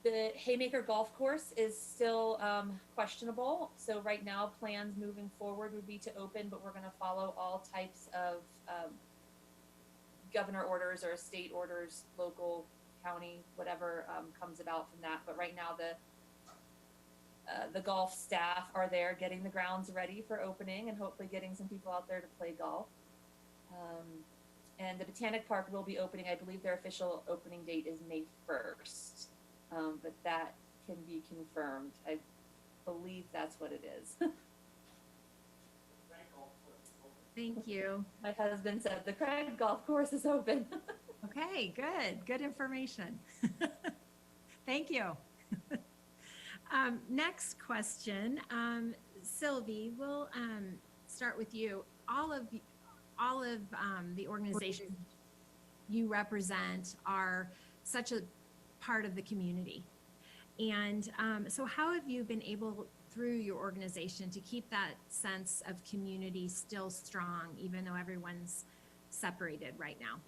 The Haymaker Golf Course is still questionable. So right now, plans moving forward would be to open, but we're going to follow all types of governor orders or state orders, local, county, whatever comes about from that. But right now, the golf staff are there getting the grounds ready for opening and hopefully getting some people out there to play golf. And the Botanic Park will be opening. I believe their official opening date is May 1st. But that can be confirmed. I believe that's what it is. Thank you. My husband said the Craig Golf Course is open. Okay, good information. Thank you. Next question, Sylvie, we'll start with you. All of the organizations you represent are such a part of the community. And so how have you been able, through your organization, to keep that sense of community still strong, even though everyone's separated right now?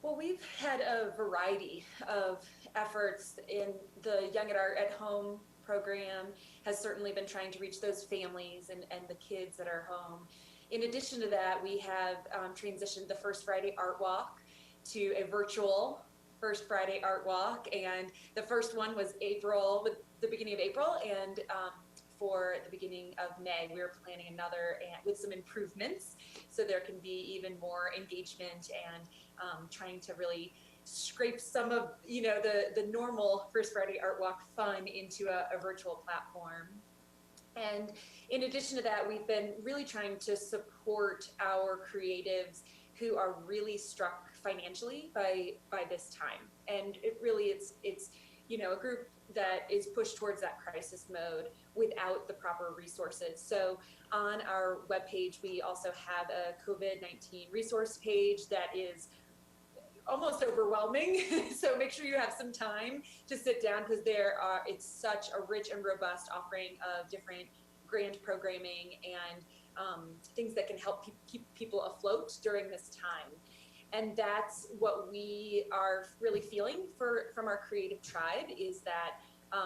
Well, we've had a variety of efforts. In the Young at Art at Home program has certainly been trying to reach those families and the kids that are home. In addition to that, we have transitioned the First Friday Art Walk to a virtual First Friday Art Walk, and the first one was the beginning of April, and for the beginning of May, we're planning another with some improvements, so there can be even more engagement and trying to really scrape some of the normal First Friday Art Walk fun into a virtual platform. And in addition to that, we've been really trying to support our creatives who are really struck financially by this time. And it's a group that is pushed towards that crisis mode without the proper resources. So on our webpage, we also have a COVID-19 resource page that is almost overwhelming. So make sure you have some time to sit down, because it's such a rich and robust offering of different grant programming and things that can help keep people afloat during this time. And that's what we are really feeling from our creative tribe, is that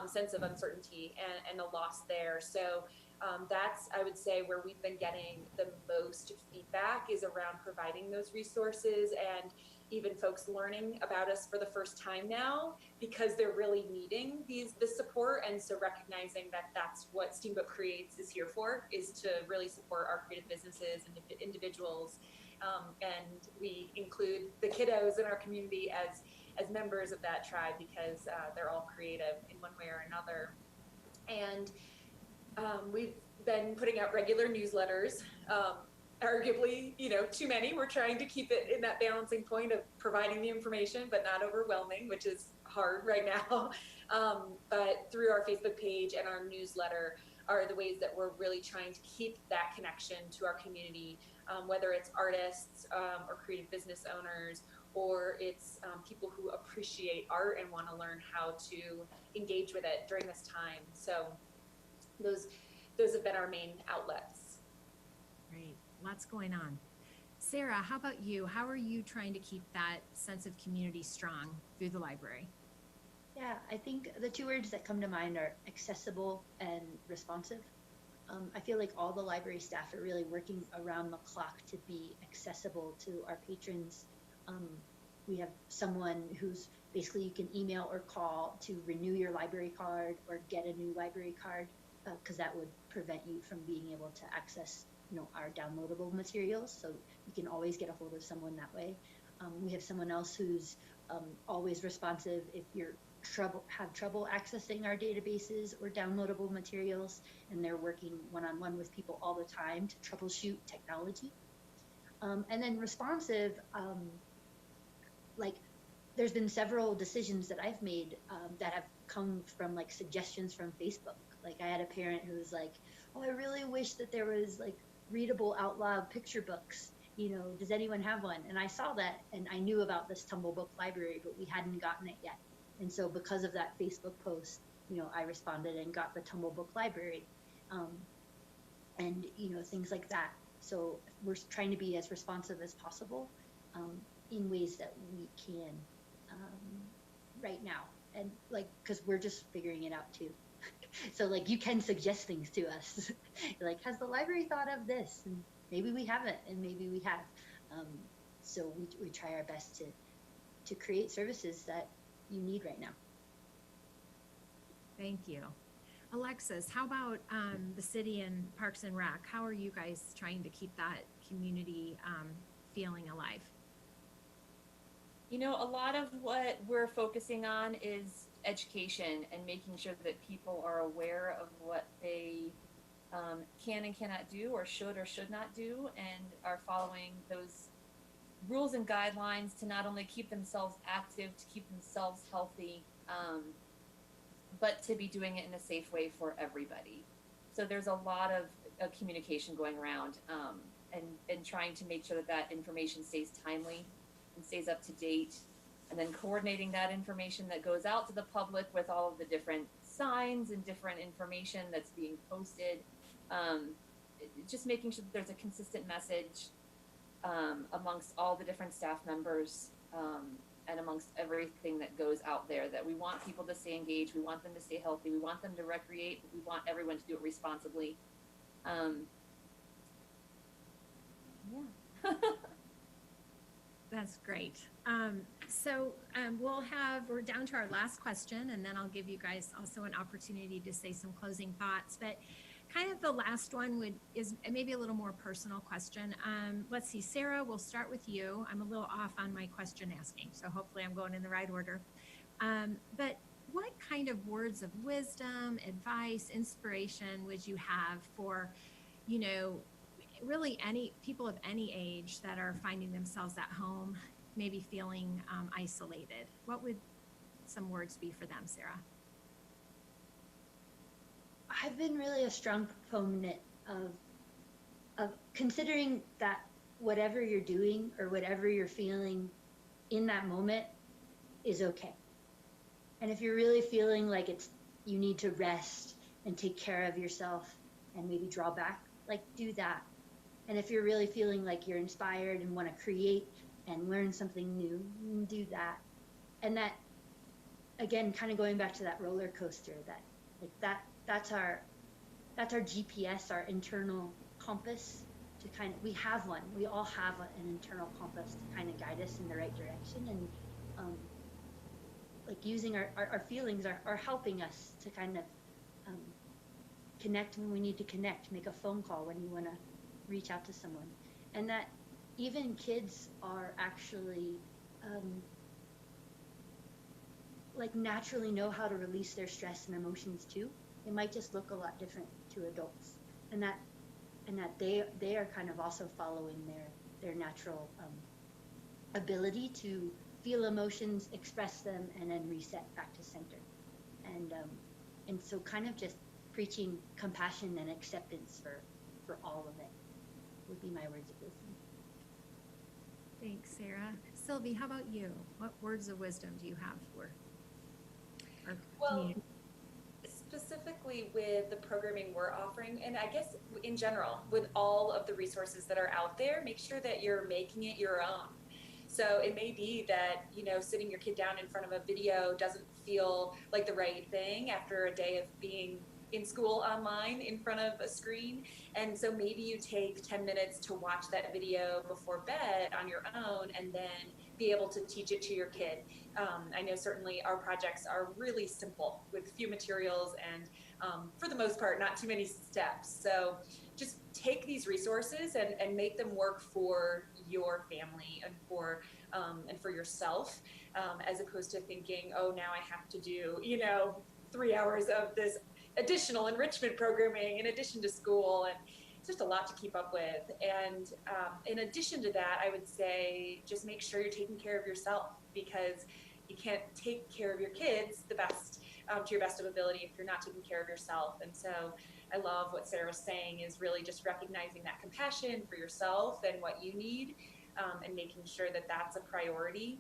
sense of uncertainty and a loss there. So that's, I would say, where we've been getting the most feedback is around providing those resources and even folks learning about us for the first time now because they're really needing this support. And so recognizing that that's what Steamboat Creates is here for, is to really support our creative businesses and individuals. And we include the kiddos in our community as members of that tribe because they're all creative in one way or another. And we've been putting out regular newsletters, arguably, too many. We're trying to keep it in that balancing point of providing the information, but not overwhelming, which is hard right now. But through our Facebook page and our newsletter are the ways that we're really trying to keep that connection to our community, whether it's artists or creative business owners, or it's people who appreciate art and want to learn how to engage with it during this time. So those have been our main outlets. Great, lots going on. Sarah, how about you? How are you trying to keep that sense of community strong through the library? Yeah, I think the two words that come to mind are accessible and responsive. I feel like all the library staff are really working around the clock to be accessible to our patrons. We have someone who's basically you can email or call to renew your library card or get a new library card, because that would prevent you from being able to access our downloadable materials. So you can always get a hold of someone that way. We have someone else who's always responsive if you're have trouble accessing our databases or downloadable materials, and they're working one-on-one with people all the time to troubleshoot technology. And then responsive, like there's been several decisions that I've made that have come from like suggestions from Facebook. Like I had a parent who was like, oh, I really wish that there was like readable out loud picture books. Does anyone have one? And I saw that and I knew about this Tumble Book Library, but we hadn't gotten it yet. And so because of that Facebook post, I responded and got the Tumble Book Library, and things like that. So we're trying to be as responsive as possible in ways that we can right now, and like because we're just figuring it out too. So like you can suggest things to us, like has the library thought of this? And maybe we haven't, and maybe we have. So we try our best to create services that you need right now. Thank you. Alexis, how about the city and Parks and Rec? How are you guys trying to keep that community feeling alive? A lot of what we're focusing on is education and making sure that people are aware of what they can and cannot do, or should not do, and are following those rules and guidelines to not only keep themselves active, to keep themselves healthy, but to be doing it in a safe way for everybody. So there's a lot of communication going around, and trying to make sure that information stays timely and stays up to date, and then coordinating that information that goes out to the public with all of the different signs and different information that's being posted. Just making sure that there's a consistent message amongst all the different staff members, and amongst everything that goes out there, that we want people to stay engaged, we want them to stay healthy, we want them to recreate, but we want everyone to do it responsibly. Yeah. That's great. So we're down to our last question, and then I'll give you guys also an opportunity to say some closing thoughts. But kind of the last one is maybe a little more personal question. Let's see, Sarah, we'll start with you. I'm a little off on my question asking, so hopefully I'm going in the right order. But what kind of words of wisdom, advice, inspiration would you have for, really any people of any age that are finding themselves at home, maybe feeling isolated? What would some words be for them, Sarah? I've been really a strong proponent of considering that whatever you're doing or whatever you're feeling in that moment is okay. And if you're really feeling like you need to rest and take care of yourself and maybe draw back, like do that. And if you're really feeling like you're inspired and want to create and learn something new, do that. And that, again, kind of going back to that roller coaster, that's our GPS, our internal compass to we have one. We all have an internal compass to kind of guide us in the right direction, and like using our feelings are helping us to kind of connect when we need to connect, make a phone call when you want to reach out to someone, and that even kids are actually like naturally know how to release their stress and emotions too. It might just look a lot different to adults, and that they are kind of also following their natural ability to feel emotions, express them, and then reset back to center. And so kind of just preaching compassion and acceptance for all of it would be my words of wisdom. Thanks, Sarah. Sylvie, how about you? What words of wisdom do you have for our community? Specifically with the programming we're offering, and I guess in general, with all of the resources that are out there, make sure that you're making it your own. So it may be that, sitting your kid down in front of a video doesn't feel like the right thing after a day of being in school online in front of a screen. And so maybe you take 10 minutes to watch that video before bed on your own and then be able to teach it to your kid. I know certainly our projects are really simple with few materials and for the most part, not too many steps. So just take these resources and make them work for your family and for yourself, as opposed to thinking, oh, now I have to do, 3 hours of this additional enrichment programming in addition to school, and it's just a lot to keep up with. And in addition to that, I would say just make sure you're taking care of yourself, because you can't take care of your kids the best to your best of ability if you're not taking care of yourself. And so I love what Sarah was saying, is really just recognizing that compassion for yourself and what you need, and making sure that that's a priority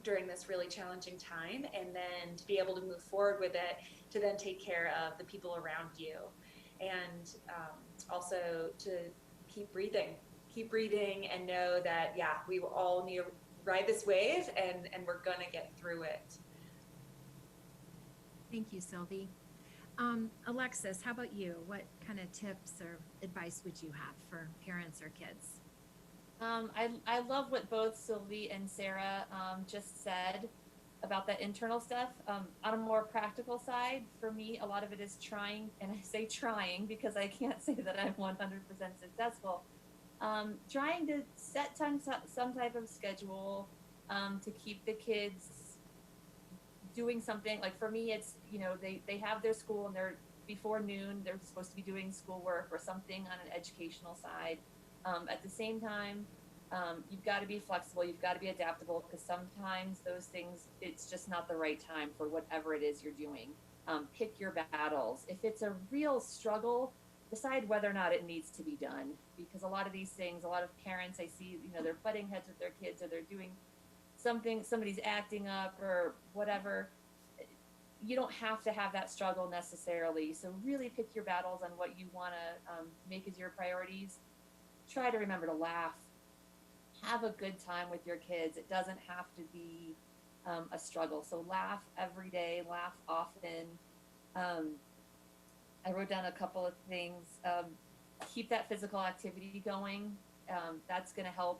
during this really challenging time, and then to be able to move forward with it, to then take care of the people around you, and also to keep breathing and know that, yeah, we all need to ride this wave, and we're gonna get through it. Thank you, Sylvie. Alexis, how about you? What kind of tips or advice would you have for parents or kids? I love what both Sylvie and Sarah just said about that internal stuff. On a more practical side, for me, a lot of it is trying, and I say trying because I can't say that I'm 100% successful. Trying to set some type of schedule to keep the kids doing something. Like for me, it's, they have their school, and they're before noon, they're supposed to be doing schoolwork or something on an educational side. At the same time, you've got to be flexible, you've got to be adaptable, because sometimes those things, it's just not the right time for whatever it is you're doing. Pick your battles. If it's a real struggle, decide whether or not it needs to be done, because a lot of these things, a lot of parents I see, they're butting heads with their kids, or they're doing something, somebody's acting up or whatever. You don't have to have that struggle necessarily. So really pick your battles on what you want to make as your priorities. Try to remember to laugh. Have a good time with your kids. It doesn't have to be a struggle. So laugh every day, laugh often. I wrote down a couple of things. Keep that physical activity going. That's going to help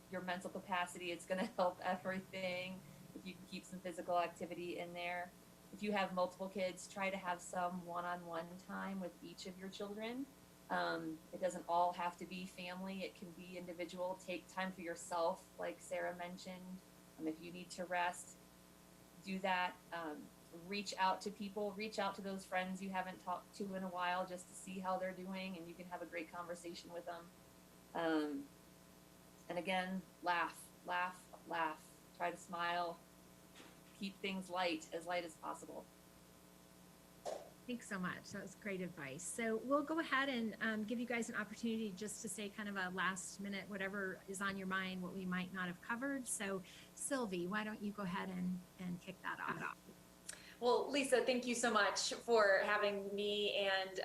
your mental capacity. It's going to help everything if you can keep some physical activity in there. If you have multiple kids, try to have some one-on-one time with each of your children. It doesn't all have to be family. It can be individual. Take time for yourself, like Sarah mentioned. If you need to rest, do that. Reach out to people. Reach out to those friends you haven't talked to in a while, just to see how they're doing, and you can have a great conversation with them. And again, laugh. Try to smile. Keep things light as possible. Thanks so much. That was great advice. So we'll go ahead and give you guys an opportunity just to say kind of a last minute, whatever is on your mind, what we might not have covered. So Sylvie, why don't you go ahead and kick that off? Well, Lisa, thank you so much for having me, and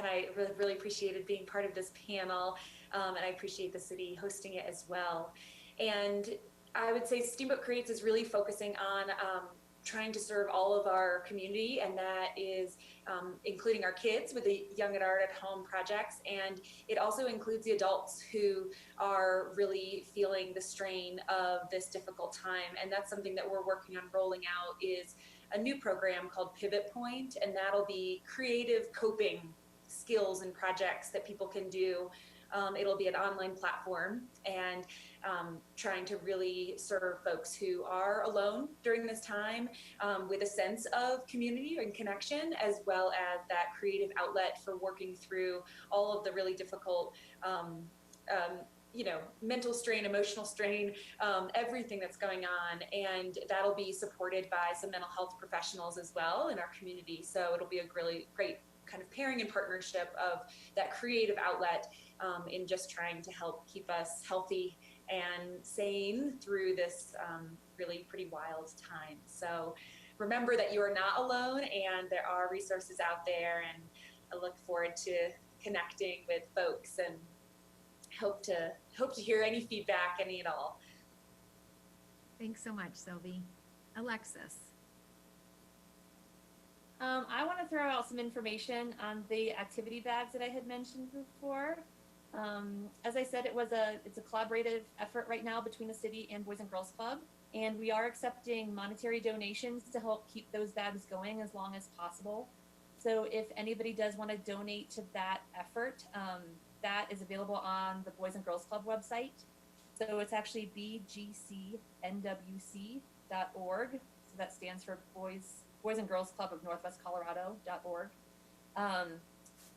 I really appreciated being part of this panel, and I appreciate the city hosting it as well. And I would say Steamboat Creates is really focusing on trying to serve all of our community, and that is including our kids with the Young at Art at Home projects, and it also includes the adults who are really feeling the strain of this difficult time. And that's something that we're working on rolling out, is a new program called Pivot Point, and that'll be creative coping skills and projects that people can do. It'll be an online platform, and trying to really serve folks who are alone during this time, with a sense of community and connection, as well as that creative outlet for working through all of the really difficult mental strain, emotional strain, everything that's going on. And that'll be supported by some mental health professionals as well in our community. So it'll be a really great kind of pairing and partnership of that creative outlet, in just trying to help keep us healthy and sane through this really pretty wild time. So remember that you are not alone, and there are resources out there, and I look forward to connecting with folks, and hope to hear any feedback, any at all. Thanks so much, Sylvie. Alexis. I want to throw out some information on the activity bags that I had mentioned before. As I said, it's a collaborative effort right now between the city and Boys and Girls Club, and we are accepting monetary donations to help keep those bags going as long as possible. So if anybody does want to donate to that effort, that is available on the Boys and Girls Club website. So it's actually bgcnwc.org. So that stands for Boys and Girls Club of Northwest Colorado.org.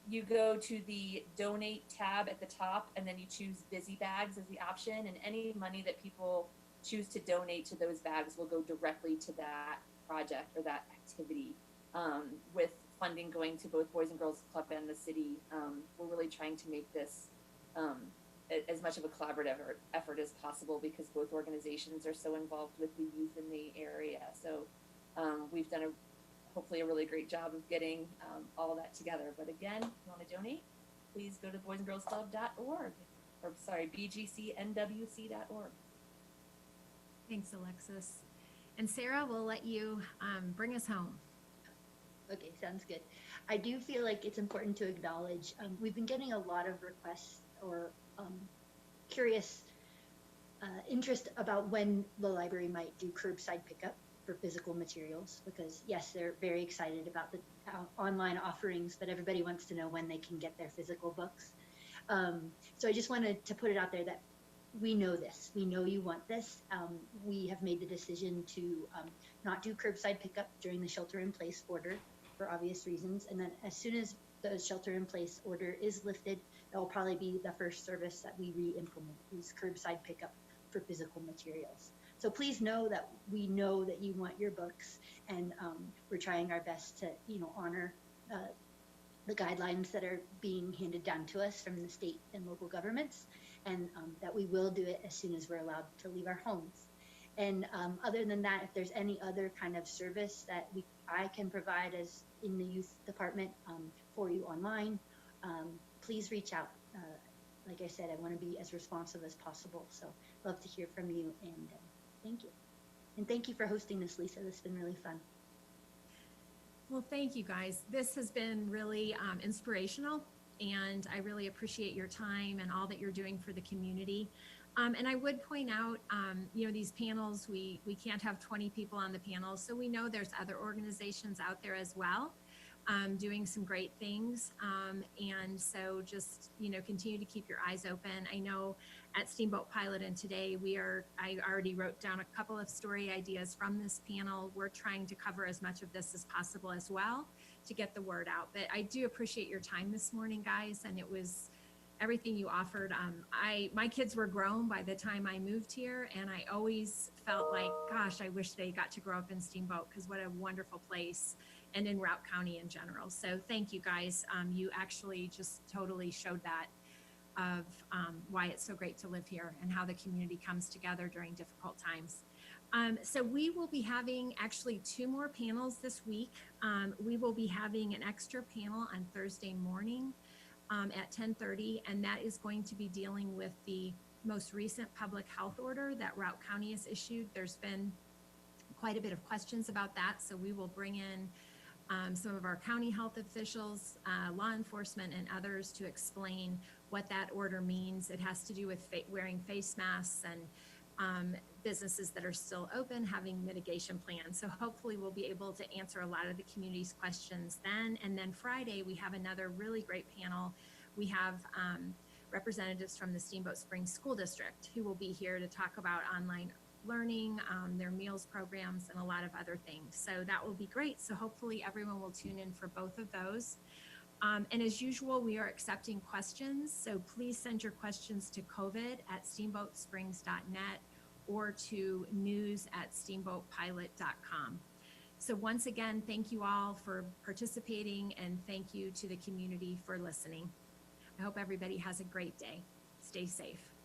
You go to the donate tab at the top, and then you choose busy bags as the option, and any money that people choose to donate to those bags will go directly to that project or that activity, with funding going to both Boys and Girls Club and the city. We're really trying to make this as much of a collaborative effort as possible, because both organizations are so involved with the youth in the area. So we've done hopefully a really great job of getting all of that together. But again, if you want to donate, please go to boysandgirlsclub.org, or sorry, bgcnwc.org. Thanks, Alexis. And Sarah, we'll let you bring us home. Okay, sounds good. I do feel like it's important to acknowledge, we've been getting a lot of requests or curious interest about when the library might do curbside pickup for physical materials, because yes, they're very excited about the online offerings, but everybody wants to know when they can get their physical books. So I just wanted to put it out there that we know this. We know you want this. We have made the decision to not do curbside pickup during the shelter-in-place order for obvious reasons. And then as soon as the shelter-in-place order is lifted, that will probably be the first service that we re-implement, is curbside pickup for physical materials. So please know that we know that you want your books, and we're trying our best to, honor the guidelines that are being handed down to us from the state and local governments, and that we will do it as soon as we're allowed to leave our homes. And other than that, if there's any other kind of service that I can provide as in the youth department for you online, please reach out. Like I said, I want to be as responsive as possible. So love to hear from you, and thank you. And thank you for hosting this, Lisa. This has been really fun. Well, thank you guys. This has been really inspirational, and I really appreciate your time and all that you're doing for the community. And I would point out, these panels, we can't have 20 people on the panels, so we know there's other organizations out there as well doing some great things. And so just, continue to keep your eyes open. I know at Steamboat Pilot and today I already wrote down a couple of story ideas from this panel. We're trying to cover as much of this as possible as well to get the word out. But I do appreciate your time this morning, guys. And it was everything you offered. My kids were grown by the time I moved here, and I always felt like, gosh, I wish they got to grow up in Steamboat, because what a wonderful place, and in Routt County in general. So thank you guys. You actually just totally showed that of why it's so great to live here and how the community comes together during difficult times. So we will be having actually 2 more panels this week. We will be having an extra panel on Thursday morning at 10:30, and that is going to be dealing with the most recent public health order that Routt County has issued. There's been quite a bit of questions about that. So we will bring in some of our county health officials, law enforcement, and others to explain what that order means. It has to do with wearing face masks and businesses that are still open having mitigation plans. So hopefully we'll be able to answer a lot of the community's questions then. And then Friday, we have another really great panel. We have representatives from the Steamboat Springs School District who will be here to talk about online learning, their meals programs, and a lot of other things. So that will be great. So hopefully everyone will tune in for both of those. And as usual, we are accepting questions. So please send your questions to covid@steamboatsprings.net or to news@steamboatpilot.com. So once again, thank you all for participating, and thank you to the community for listening. I hope everybody has a great day. Stay safe.